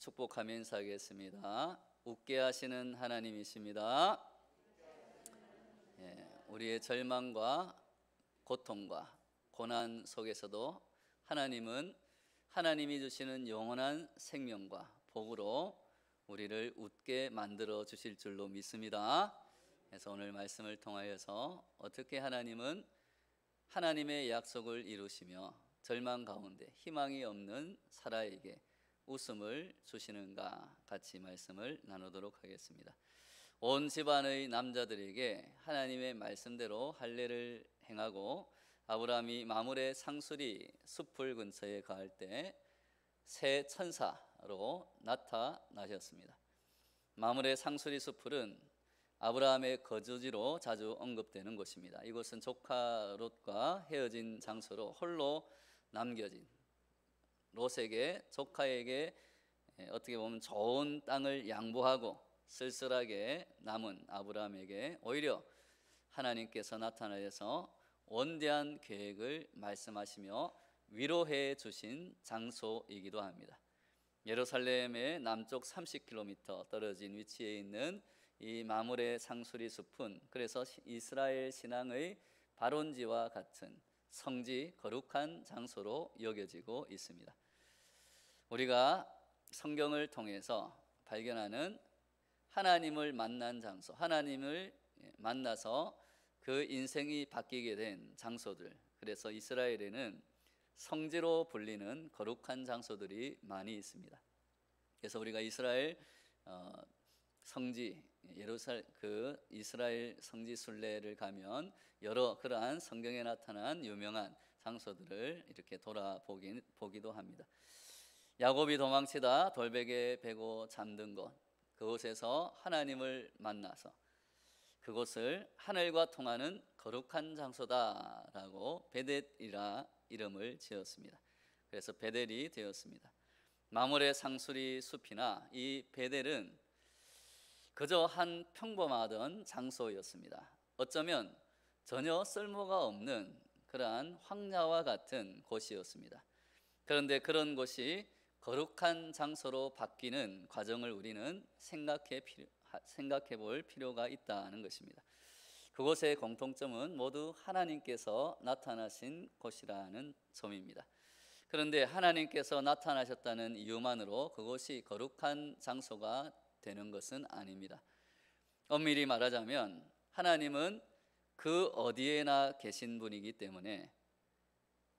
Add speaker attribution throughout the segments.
Speaker 1: 축복하며 인사하겠습니다. 웃게 하시는 하나님이십니다. 우리의 절망과 고통과 고난 속에서도 하나님은 하나님이 주시는 영원한 생명과 복으로 우리를 웃게 만들어 주실 줄로 믿습니다. 그래서 오늘 말씀을 통하여서 어떻게 하나님은 하나님의 약속을 이루시며 절망 가운데 희망이 없는 사라에게 웃음을 주시는가 같이 말씀을 나누도록 하겠습니다. 온 집안의 남자들에게 하나님의 말씀대로 할례를 행하고 아브라함이 마므레 상수리 숲을 근처에 가을 때 새 천사로 나타나셨습니다. 마므레 상수리 숲은 아브라함의 거주지로 자주 언급되는 곳입니다. 이곳은 조카 롯과 헤어진 장소로 홀로 남겨진 롯에게, 조카에게 어떻게 보면 좋은 땅을 양보하고 쓸쓸하게 남은 아브라함에게 오히려 하나님께서 나타나셔서 원대한 계획을 말씀하시며 위로해 주신 장소이기도 합니다. 예루살렘의 남쪽 30km 떨어진 위치에 있는 이 마므레 상수리 숲은 그래서 이스라엘 신앙의 발원지와 같은 성지 거룩한 장소로 여겨지고 있습니다. 우리가 성경을 통해서 발견하는 하나님을 만난 장소, 하나님을 만나서 그 인생이 바뀌게 된 장소들, 그래서 이스라엘에는 성지로 불리는 거룩한 장소들이 많이 있습니다. 그래서 우리가 이스라엘 성지 이스라엘 성지 순례를 가면 여러 그러한 성경에 나타난 유명한 장소들을 이렇게 돌아보기도 합니다. 야곱이 도망치다 돌베개 베고 잠든 곳, 그곳에서 하나님을 만나서 그곳을 하늘과 통하는 거룩한 장소다라고 베델이라 이름을 지었습니다. 그래서 베델이 되었습니다. 마므레 상수리 숲이나 이 베델은 그저 한 평범하던 장소였습니다. 어쩌면 전혀 쓸모가 없는 그러한 황야와 같은 곳이었습니다. 그런데 그런 곳이 거룩한 장소로 바뀌는 과정을 우리는 생각해 볼 필요가 있다는 것입니다. 그곳의 공통점은 모두 하나님께서 나타나신 곳이라는 점입니다. 그런데 하나님께서 나타나셨다는 이유만으로 그곳이 거룩한 장소가 되는 것은 아닙니다. 엄밀히 말하자면 하나님은 그 어디에나 계신 분이기 때문에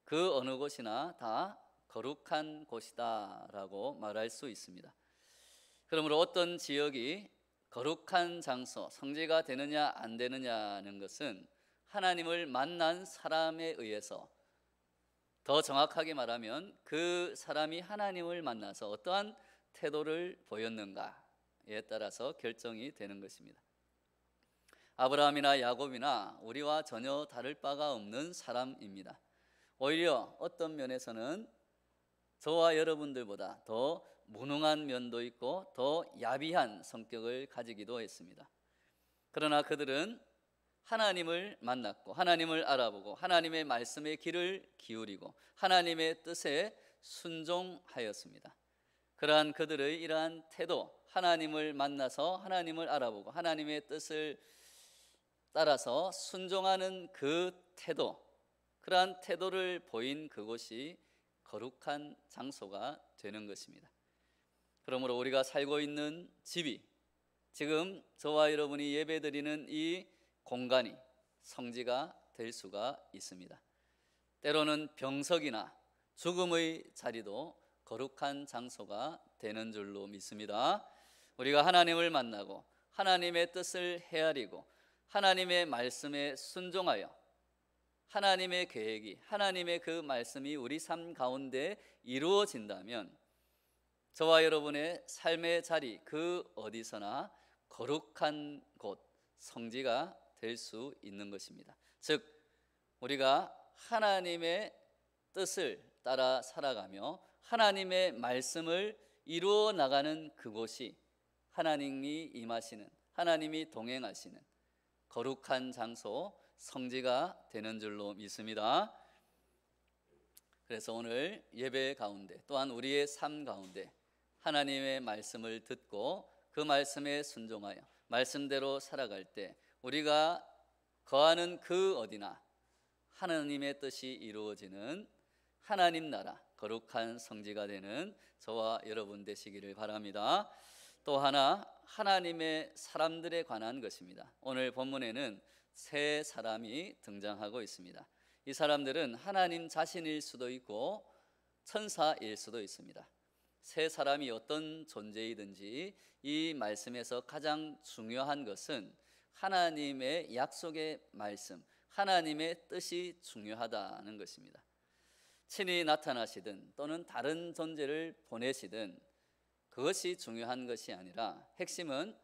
Speaker 1: 그 어느 곳이나 다 거룩한 곳이다 라고 말할 수 있습니다. 그러므로 어떤 지역이 거룩한 장소, 성지가 되느냐 안 되느냐는 것은 하나님을 만난 사람에 의해서, 더 정확하게 말하면 그 사람이 하나님을 만나서 어떠한 태도를 보였는가에 따라서 결정이 되는 것입니다. 아브라함이나 야곱이나 우리와 전혀 다를 바가 없는 사람입니다. 오히려 어떤 면에서는 저와 여러분들보다 더 무능한 면도 있고 더 야비한 성격을 가지기도 했습니다. 그러나 그들은 하나님을 만났고 하나님을 알아보고 하나님의 말씀에 귀를 기울이고 하나님의 뜻에 순종하였습니다. 그러한 그들의 이러한 태도, 하나님을 만나서 하나님을 알아보고 하나님의 뜻을 따라서 순종하는 그 태도, 그러한 태도를 보인 그곳이 거룩한 장소가 되는 것입니다. 그러므로 우리가 살고 있는 집이, 지금 저와 여러분이 예배드리는 이 공간이 성지가 될 수가 있습니다. 때로는 병석이나 죽음의 자리도 거룩한 장소가 되는 줄로 믿습니다. 우리가 하나님을 만나고 하나님의 뜻을 헤아리고 하나님의 말씀에 순종하여 하나님의 계획이, 하나님의 그 말씀이 우리 삶 가운데 이루어진다면 저와 여러분의 삶의 자리 그 어디서나 거룩한 곳, 성지가 될 수 있는 것입니다. 즉 우리가 하나님의 뜻을 따라 살아가며 하나님의 말씀을 이루어 나가는 그곳이 하나님이 임하시는, 하나님이 동행하시는 거룩한 장소, 성지가 되는 줄로 믿습니다. 그래서 오늘 예배 가운데 또한 우리의 삶 가운데 하나님의 말씀을 듣고 그 말씀에 순종하여 말씀대로 살아갈 때 우리가 거하는 그 어디나 하나님의 뜻이 이루어지는 하나님 나라 거룩한 성지가 되는 저와 여러분 되시기를 바랍니다. 또 하나 하나님의 사람들에 관한 것입니다. 오늘 본문에는 세 사람이 등장하고 있습니다. 이 사람들은 하나님 자신일 수도 있고 천사일 수도 있습니다. 세 사람이 어떤 존재이든지 이 말씀에서 가장 중요한 것은 하나님의 약속의 말씀, 하나님의 뜻이 중요하다는 것입니다. 친히 나타나시든 또는 다른 존재를 보내시든 그것이 중요한 것이 아니라 핵심은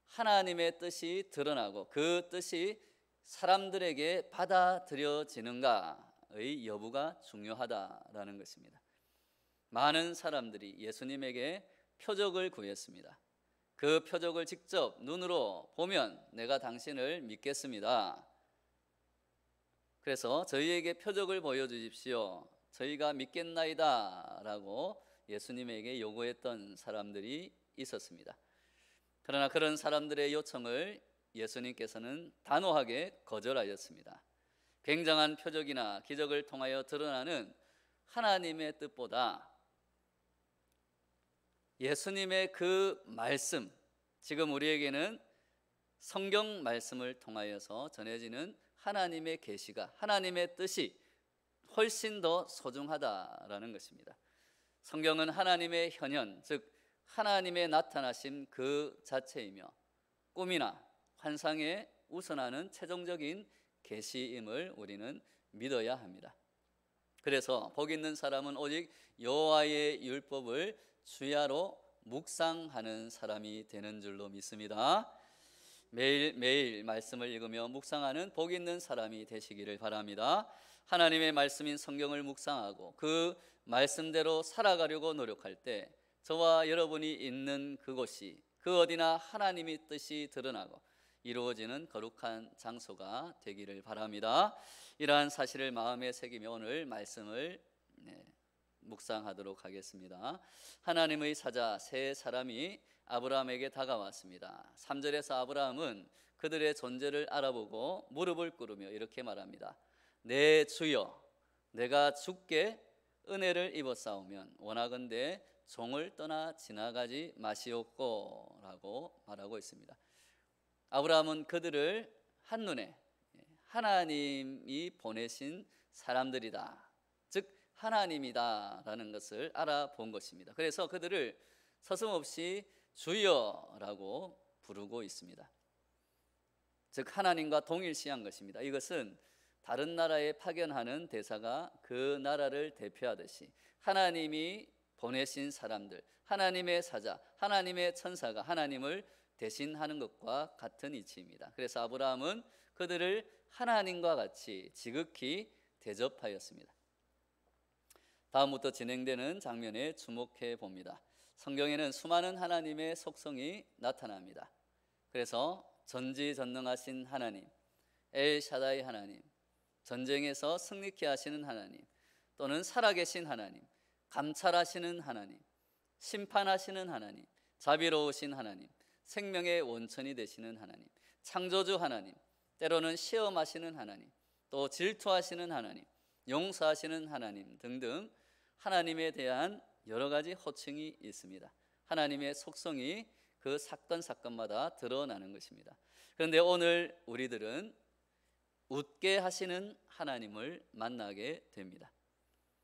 Speaker 1: 하나님의 뜻이 드러나고 그 뜻이 사람들에게 받아들여지는가의 여부가 중요하다라는 것입니다. 많은 사람들이 예수님에게 표적을 구했습니다. 그 표적을 직접 눈으로 보면 내가 당신을 믿겠습니다. 그래서 저희에게 표적을 보여주십시오. 저희가 믿겠나이다 라고 예수님에게 요구했던 사람들이 있었습니다. 그러나 그런 사람들의 요청을 예수님께서는 단호하게 거절하였습니다. 굉장한 표적이나 기적을 통하여 드러나는 하나님의 뜻보다 예수님의 그 말씀, 지금 우리에게는 성경 말씀을 통하여서 전해지는 하나님의 계시가, 하나님의 뜻이 훨씬 더 소중하다라는 것입니다. 성경은 하나님의 현현, 즉 하나님의 나타나심 그 자체이며 꿈이나 환상에 우선하는 최종적인 계시임을 우리는 믿어야 합니다. 그래서 복 있는 사람은 오직 여호와의 율법을 주야로 묵상하는 사람이 되는 줄로 믿습니다. 매일매일 말씀을 읽으며 묵상하는 복 있는 사람이 되시기를 바랍니다. 하나님의 말씀인 성경을 묵상하고 그 말씀대로 살아가려고 노력할 때 저와 여러분이 있는 그곳이 그 어디나 하나님의 뜻이 드러나고 이루어지는 거룩한 장소가 되기를 바랍니다. 이러한 사실을 마음에 새기며 오늘 말씀을 묵상하도록 하겠습니다. 하나님의 사자 세 사람이 아브라함에게 다가왔습니다. 3절에서 아브라함은 그들의 존재를 알아보고 무릎을 꿇으며 이렇게 말합니다. 내 주여, 내가 주께 은혜를 입었사오면 원하건대 종을 떠나 지나가지 마시옵고 라고 말하고 있습니다. 아브라함은 그들을 한눈에 하나님이 보내신 사람들이다, 즉 하나님이다 라는 것을 알아본 것입니다. 그래서 그들을 서슴없이 주여라고 부르고 있습니다. 즉 하나님과 동일시한 것입니다. 이것은 다른 나라에 파견하는 대사가 그 나라를 대표하듯이 하나님이 보내신 사람들, 하나님의 사자, 하나님의 천사가 하나님을 대신하는 것과 같은 이치입니다. 그래서 아브라함은 그들을 하나님과 같이 지극히 대접하였습니다. 다음부터 진행되는 장면에 주목해 봅니다. 성경에는 수많은 하나님의 속성이 나타납니다. 그래서 전지전능하신 하나님, 엘샤다이 하나님, 전쟁에서 승리케 하시는 하나님, 또는 살아계신 하나님, 감찰하시는 하나님, 심판하시는 하나님, 자비로우신 하나님, 생명의 원천이 되시는 하나님, 창조주 하나님, 때로는 시험하시는 하나님, 또 질투하시는 하나님, 용서하시는 하나님 등등 하나님에 대한 여러 가지 호칭이 있습니다. 하나님의 속성이 그 사건마다 드러나는 것입니다. 그런데 오늘 우리들은 웃게 하시는 하나님을 만나게 됩니다.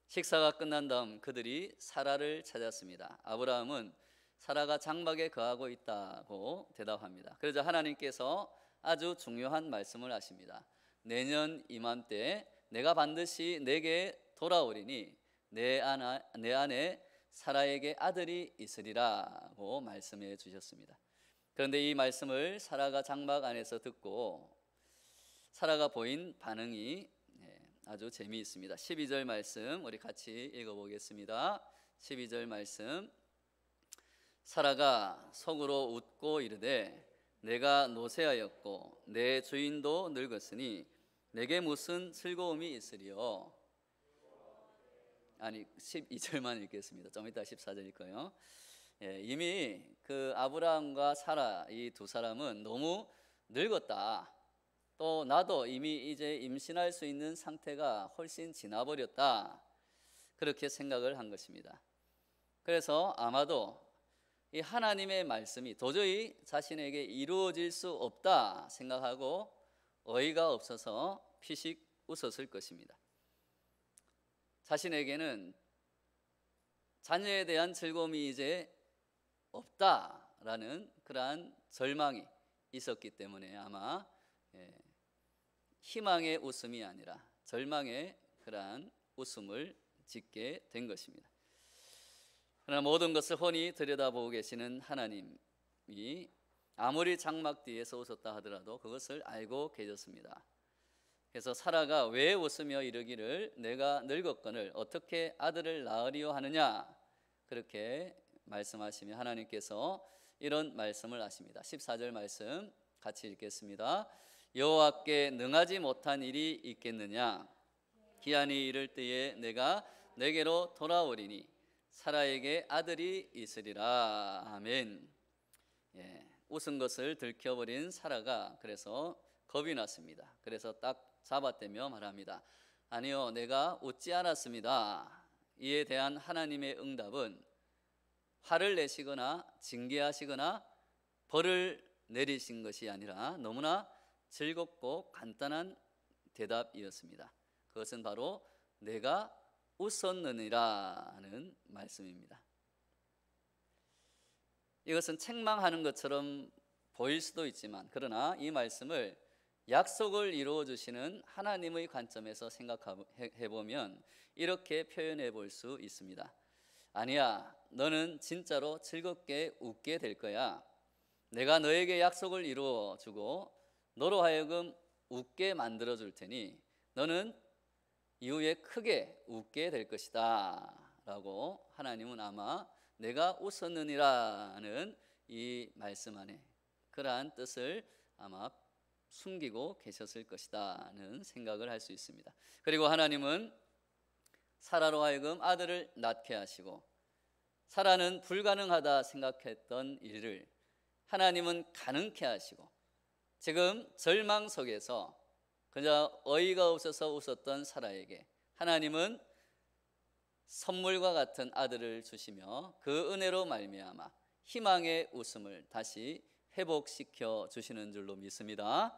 Speaker 1: 식사가 끝난 다음 그들이 사라를 찾았습니다. 아브라함은 사라가 장막에 거하고 있다고 대답합니다. 그러자 하나님께서 아주 중요한 말씀을 하십니다. 내년 이맘때 내가 반드시 내게 돌아오리니 내 안에 사라에게 아들이 있으리라고 말씀해 주셨습니다. 그런데 이 말씀을 사라가 장막 안에서 듣고 사라가 보인 반응이 아주 재미있습니다. 12절 말씀 우리 같이 읽어보겠습니다. 12절 말씀, 사라가 속으로 웃고 이르되 내가 노쇠하였고 내 주인도 늙었으니 내게 무슨 즐거움이 있으리요. 아니 12절만 읽겠습니다. 좀 이따 14절 읽고요. 예, 이미 그 아브라함과 사라 이 두 사람은 너무 늙었다. 또 나도 이미 이제 임신할 수 있는 상태가 훨씬 지나버렸다. 그렇게 생각을 한 것입니다. 그래서 아마도 이 하나님의 말씀이 도저히 자신에게 이루어질 수 없다 생각하고 어이가 없어서 피식 웃었을 것입니다. 자신에게는 자녀에 대한 즐거움이 이제 없다라는 그러한 절망이 있었기 때문에 아마 희망의 웃음이 아니라 절망의 그러한 웃음을 짓게 된 것입니다. 그러나 모든 것을 훤히 들여다보고 계시는 하나님이 아무리 장막 뒤에서 웃었다 하더라도 그것을 알고 계셨습니다. 그래서 사라가 왜 웃으며 이르기를 내가 늙었거늘 어떻게 아들을 낳으리요 하느냐, 그렇게 말씀하시며 하나님께서 이런 말씀을 하십니다. 14절 말씀 같이 읽겠습니다. 여호와께 능하지 못한 일이 있겠느냐, 기한이 이를 때에 내가 내게로 돌아오리니 사라에게 아들이 있으리라. 아멘. 웃은 것을 들켜버린 사라가 그래서 겁이 났습니다. 그래서 딱 잡아떼며 말합니다. 아니요, 내가 웃지 않았습니다. 이에 대한 하나님의 응답은 화를 내시거나 징계하시거나 벌을 내리신 것이 아니라 너무나 즐겁고 간단한 대답이었습니다. 그것은 바로 내가 웃었느니라는 말씀입니다. 이것은 책망하는 것처럼 보일 수도 있지만 그러나 이 말씀을 약속을 이루어 주시는 하나님의 관점에서 생각해 보면 이렇게 표현해 볼 수 있습니다. 아니야, 너는 진짜로 즐겁게 웃게 될 거야. 내가 너에게 약속을 이루어 주고 너로 하여금 웃게 만들어 줄 테니 너는 이후에 크게 웃게 될 것이다 라고 하나님은 아마 내가 웃었느니라는 이 말씀 안에 그러한 뜻을 아마 숨기고 계셨을 것이다는 생각을 할 수 있습니다. 그리고 하나님은 사라로 하여금 아들을 낳게 하시고 사라는 불가능하다 생각했던 일을 하나님은 가능케 하시고 지금 절망 속에서 그저 어이가 없어서 웃었던 사라에게 하나님은 선물과 같은 아들을 주시며 그 은혜로 말미암아 희망의 웃음을 다시 회복시켜 주시는 줄로 믿습니다.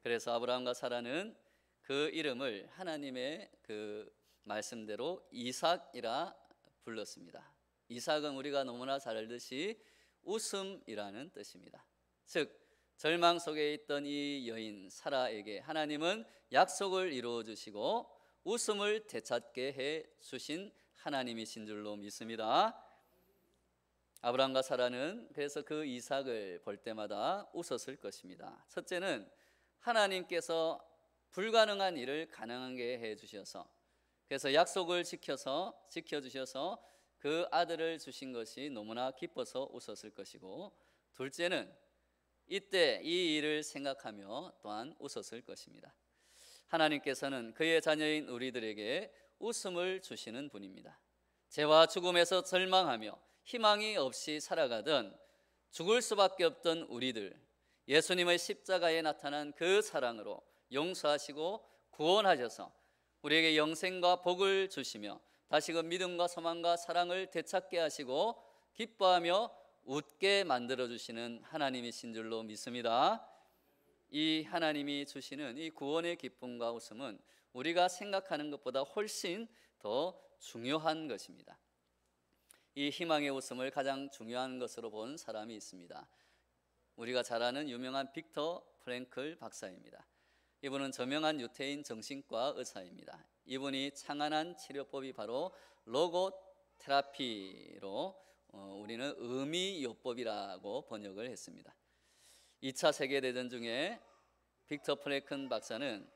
Speaker 1: 그래서 아브라함과 사라는 그 이름을 하나님의 그 말씀대로 이삭이라 불렀습니다. 이삭은 우리가 너무나 잘 알듯이 웃음이라는 뜻입니다. 즉 절망 속에 있던 이 여인 사라에게 하나님은 약속을 이루어 주시고 웃음을 되찾게 해 주신 하나님이신 줄로 믿습니다. 아브라함과 사라는 그래서 그 이삭을 볼 때마다 웃었을 것입니다. 첫째는 하나님께서 불가능한 일을 가능하게 해 주셔서 그래서 약속을 지켜주셔서 그 아들을 주신 것이 너무나 기뻐서 웃었을 것이고, 둘째는 이때 이 일을 생각하며 또한 웃었을 것입니다. 하나님께서는 그의 자녀인 우리들에게 웃음을 주시는 분입니다. 죄와 죽음에서 절망하며 희망이 없이 살아가던 죽을 수밖에 없던 우리들, 예수님의 십자가에 나타난 그 사랑으로 용서하시고 구원하셔서 우리에게 영생과 복을 주시며 다시금 믿음과 소망과 사랑을 되찾게 하시고 기뻐하며 웃게 만들어주시는 하나님이신 줄로 믿습니다. 이 하나님이 주시는 이 구원의 기쁨과 웃음은 우리가 생각하는 것보다 훨씬 더 중요한 것입니다. 이 희망의 웃음을 가장 중요한 것으로 본 사람이 있습니다. 우리가 잘 아는 유명한 빅터 프랭클 박사입니다. 이분은 저명한 유태인 정신과 의사입니다. 이분이 창안한 치료법이 바로 로고테라피로 우리는 의미요법이라고 번역을 했습니다. 2차 세계대전 중에 빅터 프랭클 박사는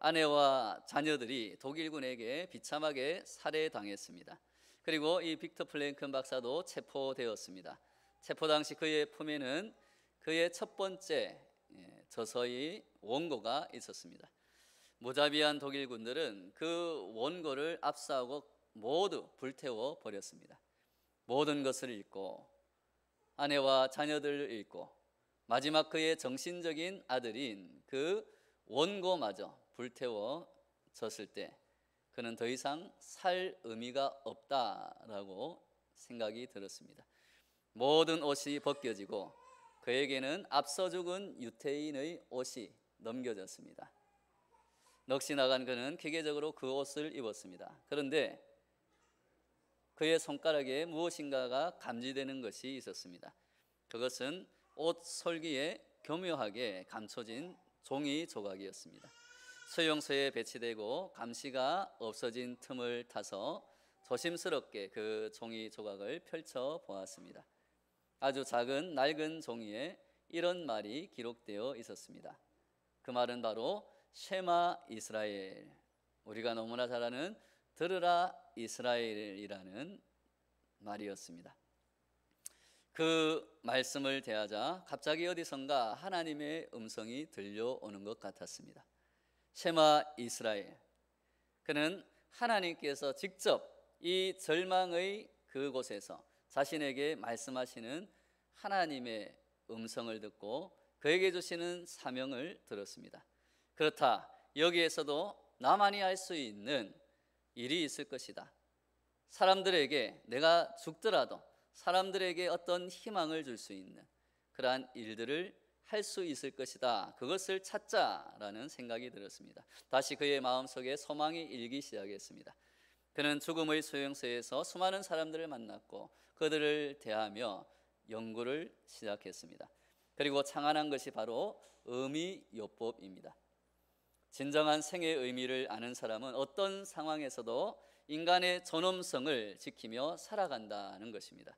Speaker 1: 아내와 자녀들이 독일군에게 비참하게 살해당했습니다. 그리고 이 빅터 프랭클 박사도 체포되었습니다. 체포 당시 그의 품에는 그의 첫 번째 저서의 원고가 있었습니다. 무자비한 독일군들은 그 원고를 압수하고 모두 불태워 버렸습니다. 모든 것을 잃고 아내와 자녀들을 잃고 마지막 그의 정신적인 아들인 그 원고마저 불태워졌을 때 그는 더 이상 살 의미가 없다라고 생각이 들었습니다. 모든 옷이 벗겨지고 그에게는 앞서 죽은 유태인의 옷이 넘겨졌습니다. 넋이 나간 그는 기계적으로 그 옷을 입었습니다. 그런데 그의 손가락에 무엇인가가 감지되는 것이 있었습니다. 그것은 옷 솔기에 교묘하게 감춰진 종이 조각이었습니다. 수용소에 배치되고 감시가 없어진 틈을 타서 조심스럽게 그 종이 조각을 펼쳐 보았습니다. 아주 작은 낡은 종이에 이런 말이 기록되어 있었습니다. 그 말은 바로 쉐마 이스라엘, 우리가 너무나 잘 아는 들으라 이스라엘이라는 말이었습니다. 그 말씀을 대하자 갑자기 어디선가 하나님의 음성이 들려오는 것 같았습니다. 쉐마 이스라엘, 그는 하나님께서 직접 이 절망의 그곳에서 자신에게 말씀하시는 하나님의 음성을 듣고 그에게 주시는 사명을 들었습니다. 그렇다, 여기에서도 나만이 알 수 있는 일이 있을 것이다. 사람들에게, 내가 죽더라도 사람들에게 어떤 희망을 줄 수 있는 그러한 일들을 할 수 있을 것이다. 그것을 찾자라는 생각이 들었습니다. 다시 그의 마음속에 소망이 일기 시작했습니다. 그는 죽음의 수용소에서 수많은 사람들을 만났고 그들을 대하며 연구를 시작했습니다. 그리고 창안한 것이 바로 의미요법입니다. 진정한 생의 의미를 아는 사람은 어떤 상황에서도 인간의 존엄성을 지키며 살아간다는 것입니다.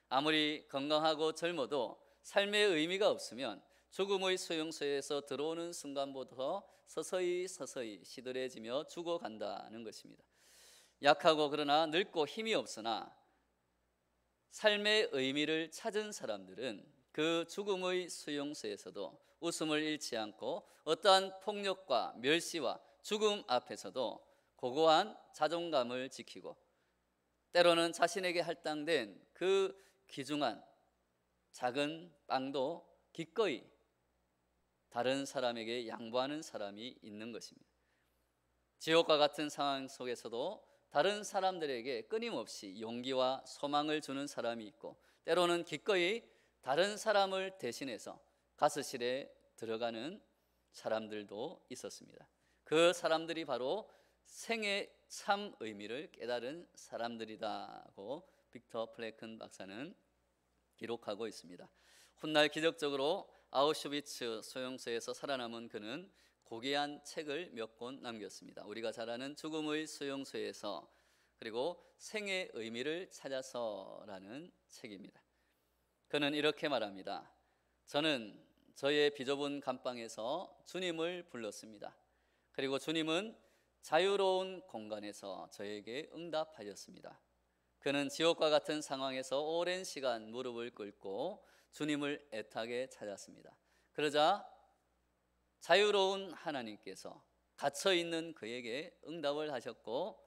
Speaker 1: 아무리 건강하고 젊어도 삶의 의미가 없으면 죽음의 수용소에서 들어오는 순간부터 서서히 시들해지며 죽어간다는 것입니다. 약하고 그러나 늙고 힘이 없으나 삶의 의미를 찾은 사람들은 그 죽음의 수용소에서도 웃음을 잃지 않고 어떠한 폭력과 멸시와 죽음 앞에서도 고고한 자존감을 지키고 때로는 자신에게 할당된 그 귀중한 작은 빵도 기꺼이 다른 사람에게 양보하는 사람이 있는 것입니다. 지옥과 같은 상황 속에서도 다른 사람들에게 끊임없이 용기와 소망을 주는 사람이 있고 때로는 기꺼이 다른 사람을 대신해서 가스실에 들어가는 사람들도 있었습니다. 그 사람들이 바로 생의 참 의미를 깨달은 사람들이다고 빅터 프랭클 박사는 기록하고 있습니다. 훗날 기적적으로 아우슈비츠 수용소에서 살아남은 그는 고귀한 책을 몇 권 남겼습니다. 우리가 잘 아는 죽음의 수용소에서, 그리고 생의 의미를 찾아서라는 책입니다. 그는 이렇게 말합니다. 저는 저의 비좁은 감방에서 주님을 불렀습니다. 그리고 주님은 자유로운 공간에서 저에게 응답하셨습니다. 그는 지옥과 같은 상황에서 오랜 시간 무릎을 꿇고 주님을 애타게 찾았습니다. 그러자 자유로운 하나님께서 갇혀있는 그에게 응답을 하셨고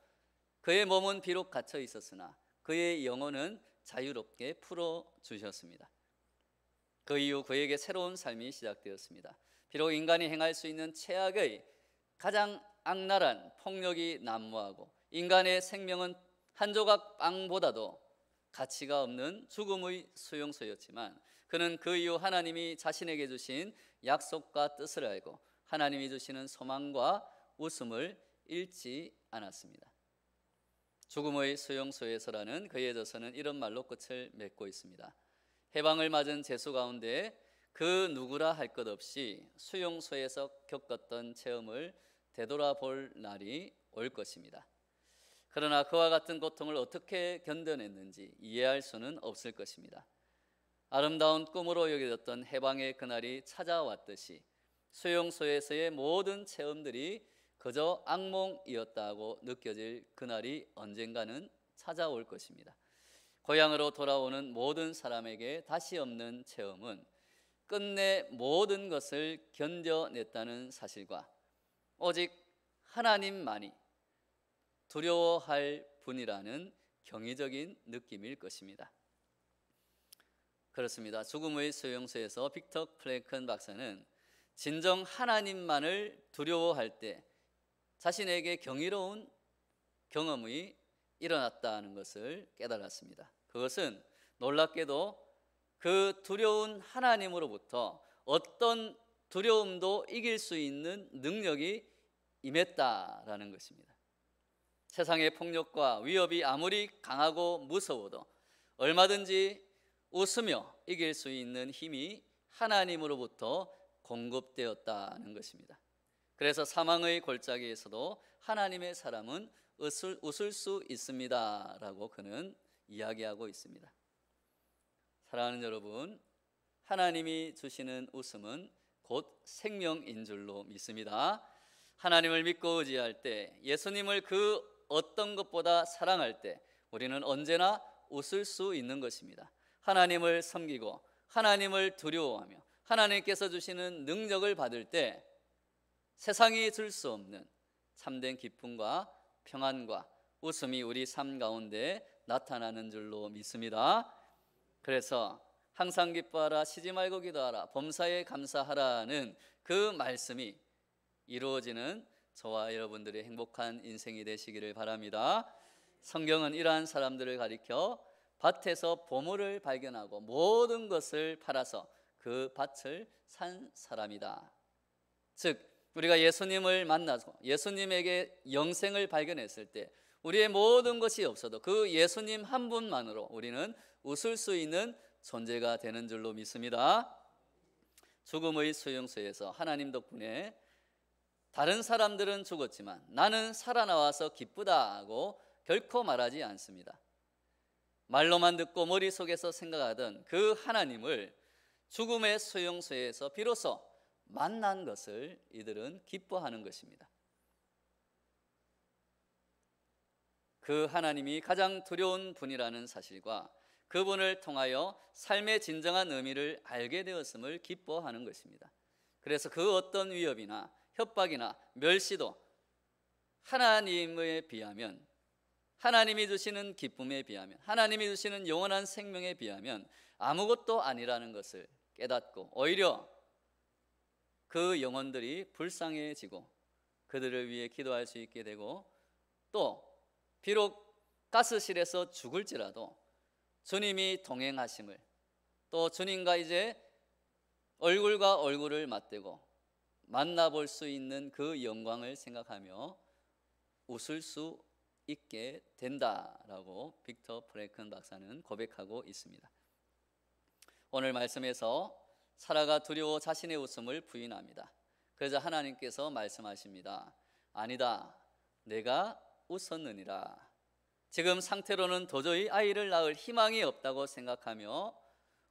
Speaker 1: 그의 몸은 비록 갇혀 있었으나 그의 영혼은 자유롭게 풀어주셨습니다. 그 이후 그에게 새로운 삶이 시작되었습니다. 비록 인간이 행할 수 있는 최악의 가장 악랄한 폭력이 난무하고 인간의 생명은 한 조각 빵보다도 가치가 없는 죽음의 수용소였지만 그는 그 이후 하나님이 자신에게 주신 약속과 뜻을 알고 하나님이 주시는 소망과 웃음을 잃지 않았습니다. 죽음의 수용소에서라는 그의 저서는 이런 말로 끝을 맺고 있습니다. 해방을 맞은 죄수 가운데 그 누구라 할 것 없이 수용소에서 겪었던 체험을 되돌아볼 날이 올 것입니다. 그러나 그와 같은 고통을 어떻게 견뎌냈는지 이해할 수는 없을 것입니다. 아름다운 꿈으로 여겨졌던 해방의 그날이 찾아왔듯이 수용소에서의 모든 체험들이 그저 악몽이었다고 느껴질 그날이 언젠가는 찾아올 것입니다. 고향으로 돌아오는 모든 사람에게 다시 없는 체험은 끝내 모든 것을 견뎌냈다는 사실과 오직 하나님만이 두려워할 분이라는 경이적인 느낌일 것입니다. 그렇습니다. 죽음의 소용서에서 빅터 프랭큰 박사는 진정 하나님만을 두려워할 때 자신에게 경이로운 경험이 일어났다는 것을 깨달았습니다. 그것은 놀랍게도 그 두려운 하나님으로부터 어떤 두려움도 이길 수 있는 능력이 임했다라는 것입니다. 세상의 폭력과 위협이 아무리 강하고 무서워도 얼마든지 웃으며 이길 수 있는 힘이 하나님으로부터 공급되었다는 것입니다. 그래서 사망의 골짜기에서도 하나님의 사람은 웃을 수 있습니다 라고 그는 이야기하고 있습니다. 사랑하는 여러분, 하나님이 주시는 웃음은 곧 생명인 줄로 믿습니다. 하나님을 믿고 의지할 때, 예수님을 그 어떤 것보다 사랑할 때 우리는 언제나 웃을 수 있는 것입니다. 하나님을 섬기고 하나님을 두려워하며 하나님께서 주시는 능력을 받을 때 세상이 줄 수 없는 참된 기쁨과 평안과 웃음이 우리 삶 가운데 나타나는 줄로 믿습니다. 그래서 항상 기뻐하라, 쉬지 말고 기도하라, 범사에 감사하라는 그 말씀이 이루어지는 저와 여러분들의 행복한 인생이 되시기를 바랍니다. 성경은 이러한 사람들을 가리켜 밭에서 보물을 발견하고 모든 것을 팔아서 그 밭을 산 사람이다. 즉 우리가 예수님을 만나서 예수님에게 영생을 발견했을 때 우리의 모든 것이 없어도 그 예수님 한 분만으로 우리는 웃을 수 있는 존재가 되는 줄로 믿습니다. 죽음의 수용소에서 하나님 덕분에 다른 사람들은 죽었지만 나는 살아나와서 기쁘다고 결코 말하지 않습니다. 말로만 듣고 머릿속에서 생각하던 그 하나님을 죽음의 수용소에서 비로소 만난 것을 이들은 기뻐하는 것입니다. 그 하나님이 가장 두려운 분이라는 사실과 그분을 통하여 삶의 진정한 의미를 알게 되었음을 기뻐하는 것입니다. 그래서 그 어떤 위협이나 협박이나 멸시도 하나님에 비하면, 하나님이 주시는 기쁨에 비하면, 하나님이 주시는 영원한 생명에 비하면 아무것도 아니라는 것을 깨닫고 오히려 그 영혼들이 불쌍해지고 그들을 위해 기도할 수 있게 되고, 또 비록 가스실에서 죽을지라도 주님이 동행하심을, 또 주님과 이제 얼굴과 얼굴을 맞대고 만나볼 수 있는 그 영광을 생각하며 웃을 수 있게 된다라고 빅터 프랭큰 박사는 고백하고 있습니다. 오늘 말씀에서 사라가 두려워 자신의 웃음을 부인합니다. 그래서 하나님께서 말씀하십니다. 아니다, 내가 웃었느니라. 지금 상태로는 도저히 아이를 낳을 희망이 없다고 생각하며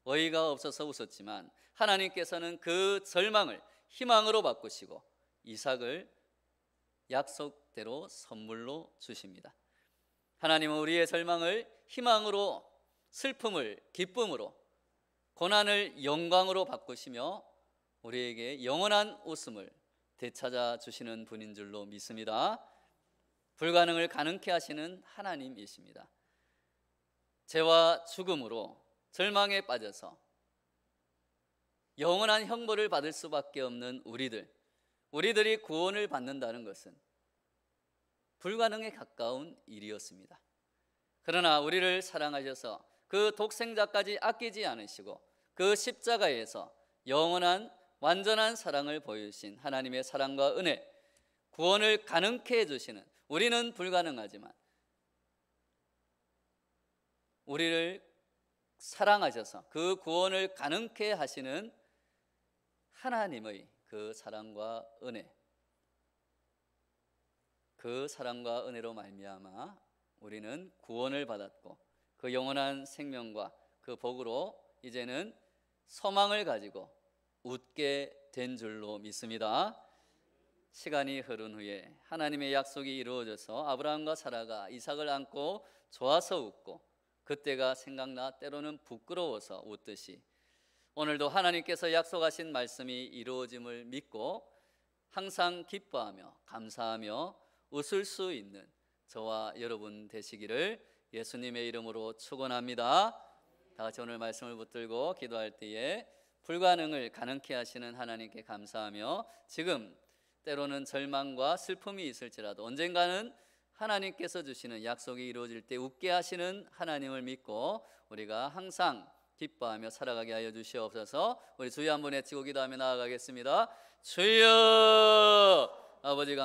Speaker 1: 어이가 없어서 웃었지만 하나님께서는 그 절망을 희망으로 바꾸시고 이삭을 약속대로 선물로 주십니다. 하나님은 우리의 절망을 희망으로, 슬픔을 기쁨으로, 고난을 영광으로 바꾸시며 우리에게 영원한 웃음을 되찾아 주시는 분인 줄로 믿습니다. 불가능을 가능케 하시는 하나님이십니다. 죄와 죽음으로 절망에 빠져서 영원한 형벌을 받을 수밖에 없는 우리들이 구원을 받는다는 것은 불가능에 가까운 일이었습니다. 그러나 우리를 사랑하셔서 그 독생자까지 아끼지 않으시고 그 십자가에서 영원한 완전한 사랑을 보여주신 하나님의 사랑과 은혜, 구원을 가능케 해주시는, 우리는 불가능하지만 우리를 사랑하셔서 그 구원을 가능케 하시는 하나님의 그 사랑과 은혜, 그 사랑과 은혜로 말미암아 우리는 구원을 받았고 그 영원한 생명과 그 복으로 이제는 소망을 가지고 웃게 된 줄로 믿습니다. 시간이 흐른 후에 하나님의 약속이 이루어져서 아브라함과 사라가 이삭을 안고 좋아서 웃고 그때가 생각나 때로는 부끄러워서 웃듯이 오늘도 하나님께서 약속하신 말씀이 이루어짐을 믿고 항상 기뻐하며 감사하며 웃을 수 있는 저와 여러분 되시기를 예수님의 이름으로 축원합니다. 다 같이 오늘 말씀을 붙들고 기도할 때에 불가능을 가능케 하시는 하나님께 감사하며, 지금 때로는 절망과 슬픔이 있을지라도 언젠가는 하나님께서 주시는 약속이 이루어질 때 웃게 하시는 하나님을 믿고 우리가 항상 기뻐하며 살아가게 하여 주시옵소서. 우리 주여 한번 외치고 기도하며 나아가겠습니다. 주여, 아버지